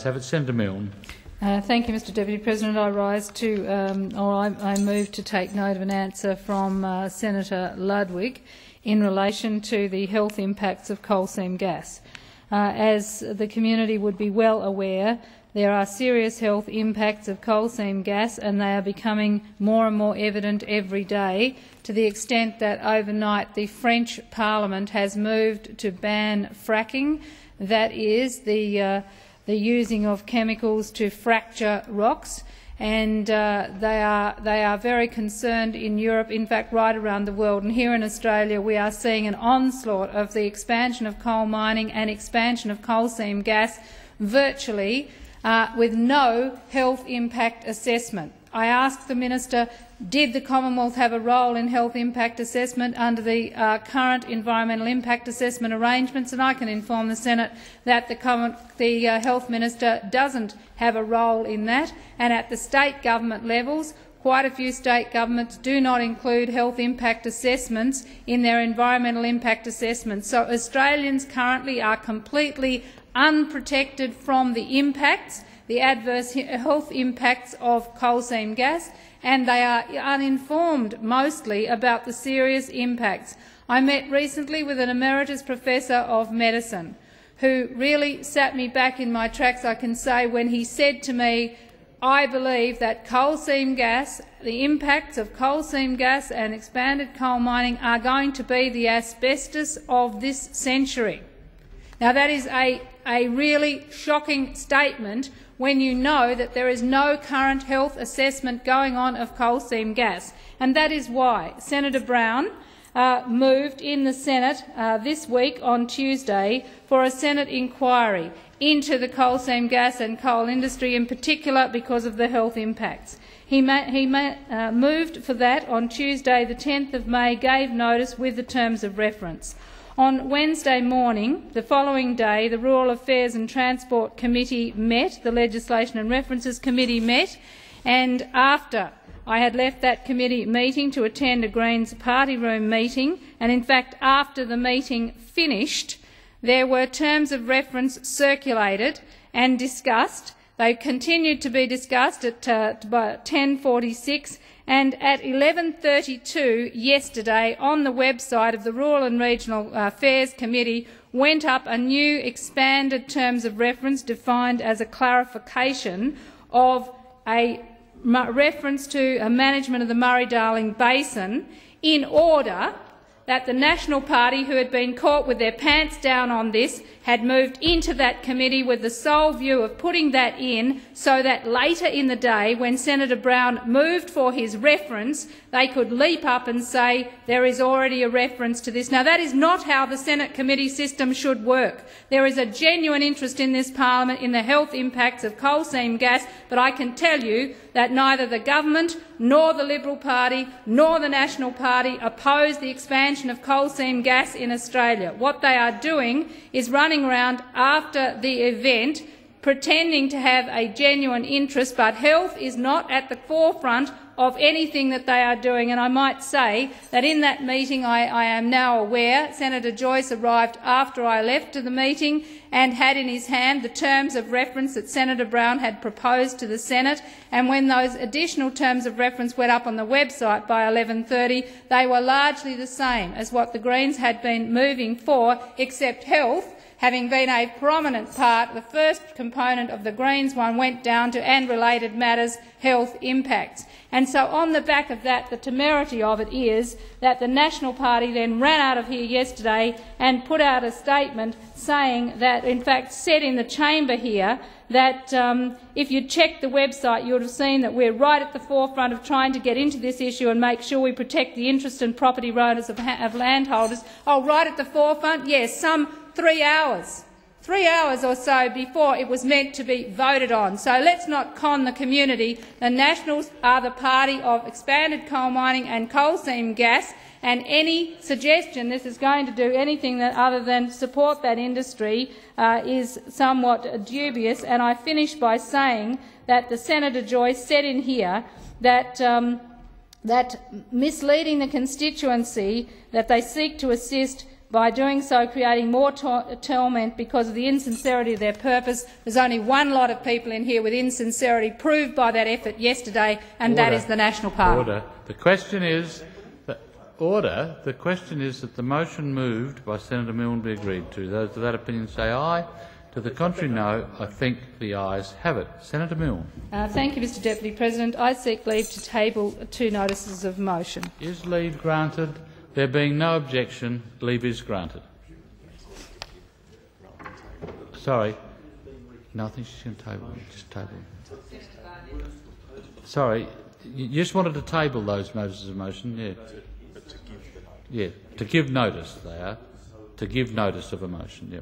Senator Milne. Thank you, Mr Deputy President. I rise to, I move to take note of an answer from Senator Ludwig in relation to the health impacts of coal seam gas. As the community would be well aware, there are serious health impacts of coal seam gas, and they are becoming more and more evident every day, to the extent that overnight the French Parliament has moved to ban fracking, that is, the using of chemicals to fracture rocks, and they are very concerned in Europe, in fact right around the world. And here in Australia we are seeing an onslaught of the expansion of coal mining and expansion of coal seam gas, virtually with no health impact assessment. I asked the Minister, did the Commonwealth have a role in health impact assessment under the current environmental impact assessment arrangements? And I can inform the Senate that the Health Minister doesn't have a role in that, and at the state government levels, quite a few state governments do not include health impact assessments in their environmental impact assessments. So Australians currently are completely unprotected from the impacts, the adverse health impacts of coal seam gas, and they are uninformed mostly about the serious impacts. I met recently with an emeritus professor of medicine who really sat me back in my tracks, I can say, when he said to me, I believe that coal seam gas, the impacts of coal seam gas and expanded coal mining are going to be the asbestos of this century. Now that is a really shocking statement when you know that there is no current health assessment going on of coal seam gas. And that is why Senator Brown moved in the Senate this week on Tuesday for a Senate inquiry into the coal seam gas and coal industry, in particular because of the health impacts. He moved for that on Tuesday the 10th of May, gave notice with the terms of reference. On Wednesday morning, the following day, the Rural Affairs and Transport Committee met, the Legislation and References Committee met, and after I had left that committee meeting to attend a Greens party room meeting, and in fact after the meeting finished, there were terms of reference circulated and discussed. They continued to be discussed at 10:46, and at 11:32 yesterday on the website of the Rural and Regional Affairs Committee went up a new expanded terms of reference defined as a clarification of a reference to a management of the Murray-Darling Basin, in order that the National Party, who had been caught with their pants down on this, had moved into that committee with the sole view of putting that in so that later in the day, when Senator Brown moved for his reference, they could leap up and say there is already a reference to this. Now, that is not how the Senate committee system should work. There is a genuine interest in this parliament in the health impacts of coal seam gas, but I can tell you that neither the government nor the Liberal Party nor the National Party oppose the expansion of coal seam gas in Australia. What they are doing is running around after the event pretending to have a genuine interest, but health is not at the forefront of anything that they are doing. And I might say that in that meeting, I am now aware, Senator Joyce arrived after I left to the meeting and had in his hand the terms of reference that Senator Brown had proposed to the Senate, and when those additional terms of reference went up on the website by 11:30, they were largely the same as what the Greens had been moving for, except health, having been a prominent part, the first component of the Greens one went down to and related matters, health impacts. And so on the back of that, the temerity of it is that the National Party then ran out of here yesterday and put out a statement saying that, in fact, said in the chamber here that if you checked the website, you would have seen that we're right at the forefront of trying to get into this issue and make sure we protect the interest and property owners of landholders. Oh, right at the forefront? Yes, some 3 hours. 3 hours or so before it was meant to be voted on. So let's not con the community. The Nationals are the party of expanded coal mining and coal seam gas, and any suggestion this is going to do anything other than support that industry is somewhat dubious. And I finish by saying that the Senator Joyce said in here that misleading the constituency that they seek to assist by doing so creating more torment because of the insincerity of their purpose. There's only one lot of people in here with insincerity proved by that effort yesterday, and that is the National Party. Order. The question is that The question is that the motion moved by Senator Milne be agreed to. Those of that opinion say aye. To the contrary, no. I think the ayes have it. Senator Milne. Thank you, Mr Deputy President. I seek leave to table 2 notices of motion. Is leave granted? There being no objection, leave is granted. Sorry. No, I think she's going to table it. Just table it. Sorry. You just wanted to table those notices of motion? Yeah. Yeah. To give notice, they are. To give notice of a motion, yeah.